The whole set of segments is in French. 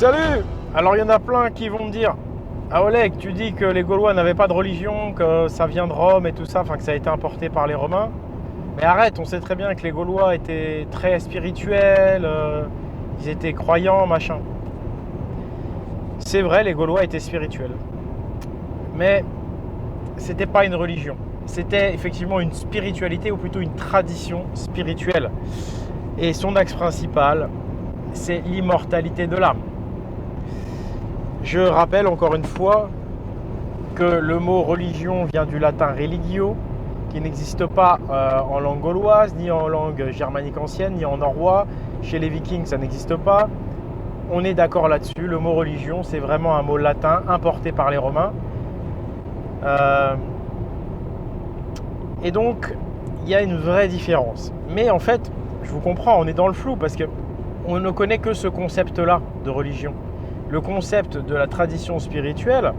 Salut! Alors il y en a plein qui vont me dire: ah Oleg, tu dis que les Gaulois n'avaient pas de religion, que ça vient de Rome et tout ça, enfin que ça a été importé par les Romains. Mais arrête, on sait très bien que les Gaulois étaient très spirituels, ils étaient croyants, machin. C'est vrai, les Gaulois étaient spirituels. Mais c'était pas une religion. C'était effectivement une spiritualité, ou plutôt une tradition spirituelle. Et son axe principal, c'est l'immortalité de l'âme. Je rappelle encore une fois que le mot religion vient du latin religio, qui n'existe pas en langue gauloise, ni en langue germanique ancienne, ni en norrois. Chez les Vikings, ça n'existe pas. On est d'accord là-dessus. Le mot religion, c'est vraiment un mot latin importé par les Romains. Et donc, il y a une vraie différence. Mais en fait, je vous comprends, on est dans le flou parce qu'on ne connaît que ce concept-là de religion. Le concept de la tradition spirituelle,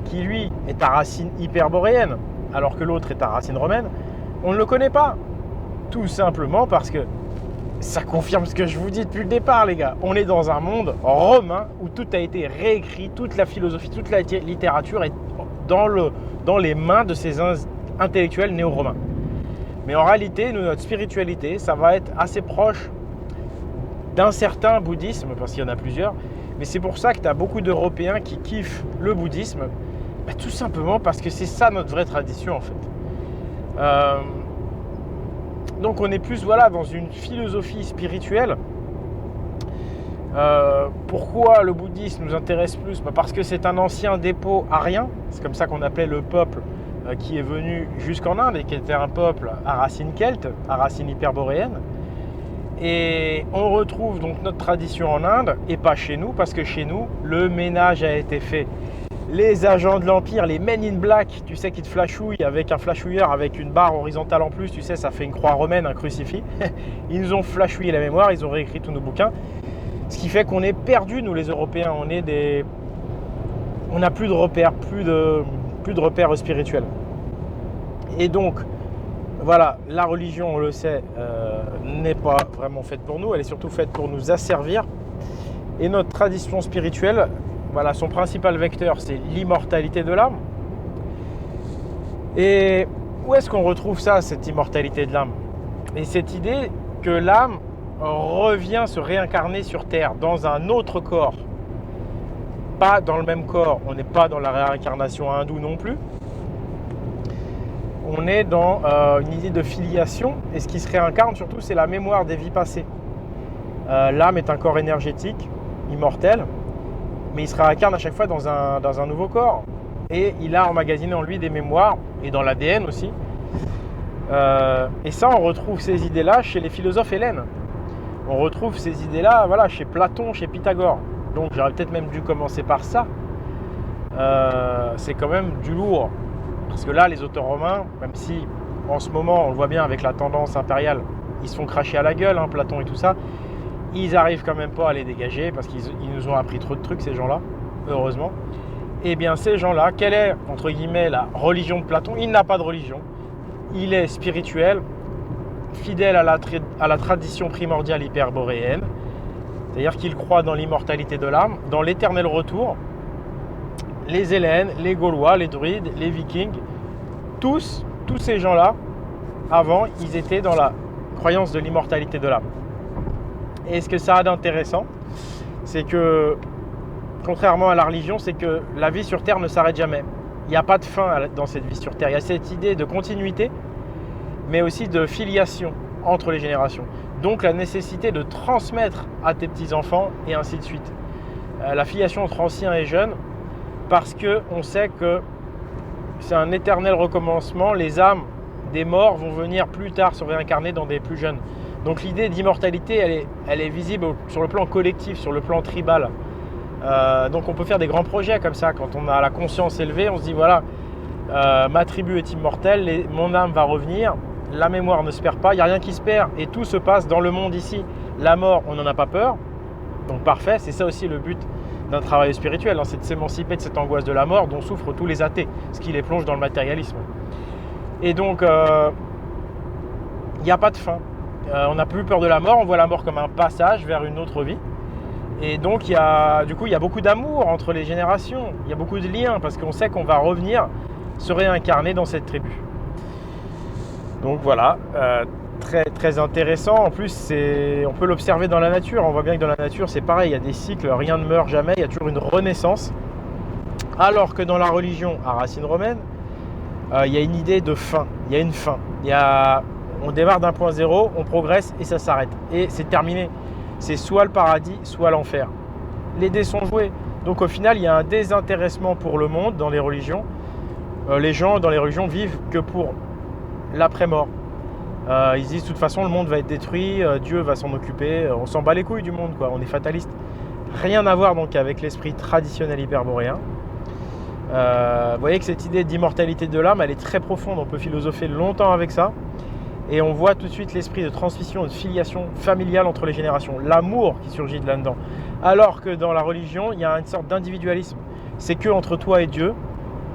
qui lui est à racine hyperboréenne, alors que l'autre est à racine romaine, on ne le connaît pas. Tout simplement parce que ça confirme ce que je vous dis depuis le départ, les gars. On est dans un monde romain où tout a été réécrit, toute la philosophie, toute la littérature est dans les mains de ces intellectuels néo-romains. Mais en réalité, nous, notre spiritualité, ça va être assez proche d'un certain bouddhisme, parce qu'il y en a plusieurs. Mais c'est pour ça que tu as beaucoup d'Européens qui kiffent le bouddhisme, tout simplement parce que c'est ça notre vraie tradition en fait. Donc on est plus dans une philosophie spirituelle. Pourquoi le bouddhisme nous intéresse plus? Parce que c'est un ancien dépôt arien, c'est comme ça qu'on appelait le peuple qui est venu jusqu'en Inde et qui était un peuple à racine celte, à racine hyperboréenne. Et on retrouve donc notre tradition en Inde et pas chez nous, parce que chez nous, le ménage a été fait. Les agents de l'Empire, les Men in Black, tu sais, qui te flashouillent avec un flashouilleur avec une barre horizontale en plus, tu sais, ça fait une croix romaine, un crucifix. Ils nous ont flashouillé la mémoire, ils ont réécrit tous nos bouquins. Ce qui fait qu'on est perdus, nous les Européens, on n'a plus de repères, plus de repères spirituels. Et donc, voilà, la religion, on le sait, n'est pas vraiment faite pour nous, elle est surtout faite pour nous asservir. Et notre tradition spirituelle, son principal vecteur, c'est l'immortalité de l'âme. Et où est-ce qu'on retrouve ça, cette immortalité de l'âme? Et cette idée que l'âme revient se réincarner sur Terre, dans un autre corps. Pas dans le même corps, on n'est pas dans la réincarnation hindoue non plus. On est dans une idée de filiation, et ce qui se réincarne surtout, c'est la mémoire des vies passées. L'âme est un corps énergétique, immortel, mais il se réincarne à chaque fois dans un nouveau corps. Et il a emmagasiné en lui des mémoires, et dans l'ADN aussi. Et ça, on retrouve ces idées-là chez les philosophes hellènes. On retrouve ces idées-là chez Platon, chez Pythagore. Donc j'aurais peut-être même dû commencer par ça. C'est quand même du lourd. Parce que là, les auteurs romains, même si en ce moment, on le voit bien avec la tendance impériale, ils se font cracher à la gueule, Platon et tout ça, ils arrivent quand même pas à les dégager parce qu'ils nous ont appris trop de trucs, ces gens-là, heureusement. Et bien, ces gens-là, quelle est, entre guillemets, la religion de Platon? Il n'a pas de religion. Il est spirituel, fidèle à la tradition primordiale hyperboréenne, c'est-à-dire qu'il croit dans l'immortalité de l'âme, dans l'éternel retour. Les Hellènes, les Gaulois, les Druides, les Vikings, tous ces gens-là, avant, ils étaient dans la croyance de l'immortalité de l'âme. Et ce que ça a d'intéressant, c'est que, contrairement à la religion, c'est que la vie sur Terre ne s'arrête jamais. Il n'y a pas de fin dans cette vie sur Terre. Il y a cette idée de continuité, mais aussi de filiation entre les générations. Donc la nécessité de transmettre à tes petits-enfants et ainsi de suite. La filiation entre anciens et jeunes, parce qu'on sait que c'est un éternel recommencement. Les âmes des morts vont venir plus tard se réincarner dans des plus jeunes. Donc l'idée d'immortalité, elle est visible sur le plan collectif, sur le plan tribal. Donc on peut faire des grands projets comme ça. Quand on a la conscience élevée, on se dit ma tribu est immortelle, mon âme va revenir, la mémoire ne se perd pas, il n'y a rien qui se perd et tout se passe dans le monde ici. La mort, on n'en a pas peur, donc parfait, c'est ça aussi le but d'un travail spirituel, c'est de s'émanciper de cette angoisse de la mort dont souffrent tous les athées, ce qui les plonge dans le matérialisme. Et donc, il n'y a pas de fin. On n'a plus peur de la mort, on voit la mort comme un passage vers une autre vie. Et donc il y a beaucoup d'amour entre les générations, il y a beaucoup de liens parce qu'on sait qu'on va revenir se réincarner dans cette tribu. Donc voilà, très, très intéressant. En plus, on peut l'observer dans la nature. On voit bien que dans la nature, c'est pareil, il y a des cycles, rien ne meurt jamais, il y a toujours une renaissance. Alors que dans la religion à racine romaine, il y a une idée de fin, il y a une fin. On démarre d'un point zéro, on progresse et ça s'arrête. Et c'est terminé. C'est soit le paradis, soit l'enfer. Les dés sont joués. Donc au final, il y a un désintéressement pour le monde dans les religions. Les gens dans les religions vivent que pour l'après-mort. Ils disent de toute façon le monde va être détruit, Dieu va s'en occuper, on s'en bat les couilles du monde, quoi. On est fataliste. Rien à voir donc avec l'esprit traditionnel hyperboréen. Vous voyez que cette idée d'immortalité de l'âme, elle est très profonde, on peut philosopher longtemps avec ça. Et on voit tout de suite l'esprit de transmission, de filiation familiale entre les générations, l'amour qui surgit de là-dedans. Alors que dans la religion, il y a une sorte d'individualisme. C'est que entre toi et Dieu,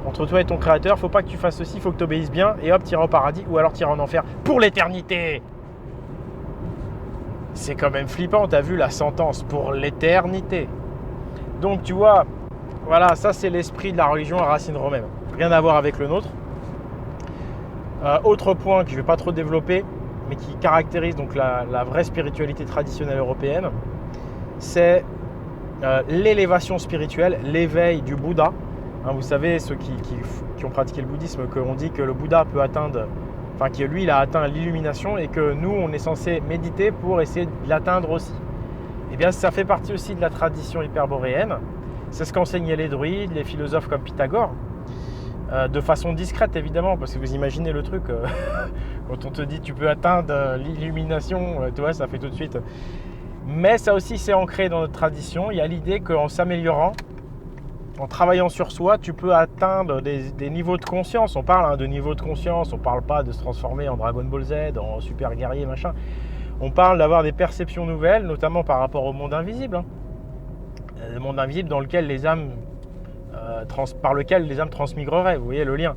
entre toi et ton créateur, faut pas que tu fasses ceci, il faut que tu obéisses bien, et hop, tu iras au paradis, ou alors tu iras en enfer pour l'éternité. C'est quand même flippant, tu as vu la sentence, pour l'éternité. Donc tu vois, voilà, ça c'est l'esprit de la religion à racine romaine. Rien à voir avec le nôtre. Autre point que je ne vais pas trop développer, mais qui caractérise donc la vraie spiritualité traditionnelle européenne, c'est l'élévation spirituelle, l'éveil du Bouddha. Vous savez, ceux qui ont pratiqué le bouddhisme, qu'on dit que le Bouddha peut atteindre, enfin que lui il a atteint l'illumination et que nous on est censé méditer pour essayer de l'atteindre aussi. Eh bien ça fait partie aussi de la tradition hyperboréenne. C'est ce qu'enseignaient les druides, les philosophes comme Pythagore. De façon discrète évidemment, parce que vous imaginez le truc, quand on te dit tu peux atteindre l'illumination, tu vois, ça fait tout de suite. Mais ça aussi c'est ancré dans notre tradition, il y a l'idée qu'en s'améliorant, en travaillant sur soi, tu peux atteindre des niveaux de conscience. On parle de niveaux de conscience, on ne parle pas de se transformer en Dragon Ball Z, en super guerrier, machin. On parle d'avoir des perceptions nouvelles, notamment par rapport au monde invisible. Le monde invisible dans lequel les âmes par lequel les âmes transmigreraient, vous voyez le lien.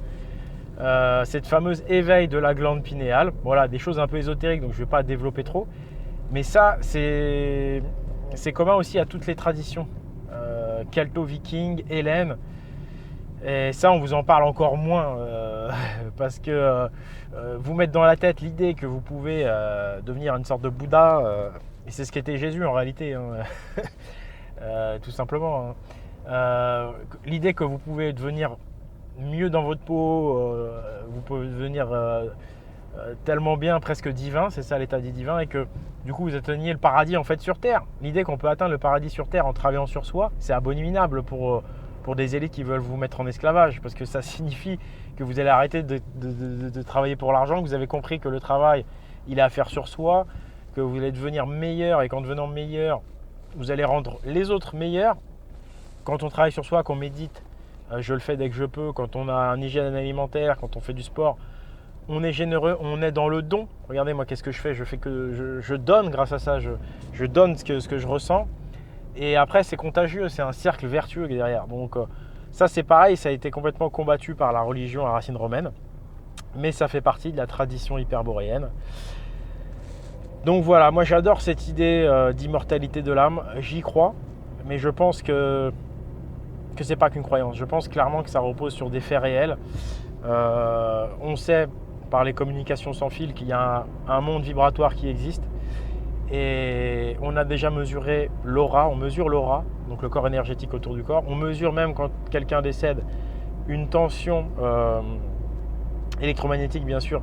Cette fameuse éveil de la glande pinéale, voilà, des choses un peu ésotériques, donc je ne vais pas développer trop. Mais ça, c'est commun aussi à toutes les traditions, kelto-viking, hellène. Et ça, on vous en parle encore moins, parce que vous mettre dans la tête l'idée que vous pouvez devenir une sorte de Bouddha, et c'est ce qu'était Jésus en réalité, tout simplement. L'idée que vous pouvez devenir mieux dans votre peau, vous pouvez devenir tellement bien, presque divin, c'est ça l'état dit divin, et que du coup vous atteigniez le paradis en fait sur Terre. L'idée qu'on peut atteindre le paradis sur Terre en travaillant sur soi, c'est abominable pour des élites qui veulent vous mettre en esclavage, parce que ça signifie que vous allez arrêter de travailler pour l'argent, que vous avez compris que le travail il est à faire sur soi, que vous allez devenir meilleur, et qu'en devenant meilleur, vous allez rendre les autres meilleurs. Quand on travaille sur soi, qu'on médite, je le fais dès que je peux, quand on a un hygiène alimentaire, quand on fait du sport, on est généreux, on est dans le don. Regardez moi qu'est-ce que je fais, je donne grâce à ça, je donne ce que je ressens. Et après c'est contagieux, c'est un cercle vertueux derrière. Donc ça c'est pareil, ça a été complètement combattu par la religion à racine romaine, mais ça fait partie de la tradition hyperboréenne. Donc voilà, moi j'adore cette idée d'immortalité de l'âme, j'y crois, mais je pense que c'est pas qu'une croyance. Je pense clairement que ça repose sur des faits réels. On sait par les communications sans fil qu'il y a un monde vibratoire qui existe, et on a déjà mesuré l'aura, on mesure l'aura, donc le corps énergétique autour du corps. On mesure même quand quelqu'un décède une tension électromagnétique bien sûr,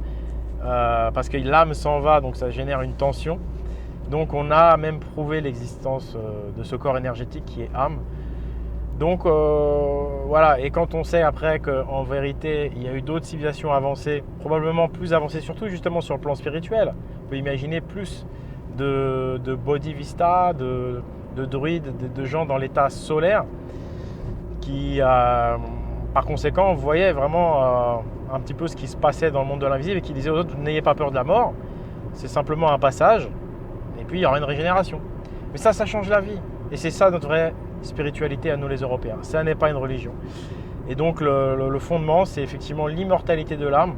parce que l'âme s'en va, donc ça génère une tension. Donc on a même prouvé l'existence de ce corps énergétique qui est âme. Donc voilà, et quand on sait après qu'en vérité il y a eu d'autres civilisations avancées, probablement plus avancées, surtout justement sur le plan spirituel, on peut imaginer plus de Bodhisattva, de druides, de gens dans l'état solaire qui par conséquent voyaient vraiment un petit peu ce qui se passait dans le monde de l'invisible et qui disaient aux autres n'ayez pas peur de la mort, c'est simplement un passage et puis il y aura une régénération. Mais ça change la vie, et c'est ça notre vraie spiritualité à nous les Européens, ça n'est pas une religion. Et donc le fondement c'est effectivement l'immortalité de l'âme,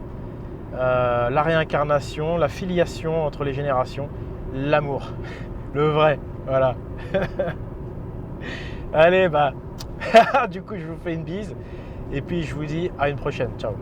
la réincarnation, la filiation entre les générations, l'amour, le vrai, voilà. Allez, bah, du coup, je vous fais une bise. Et puis, je vous dis à une prochaine. Ciao.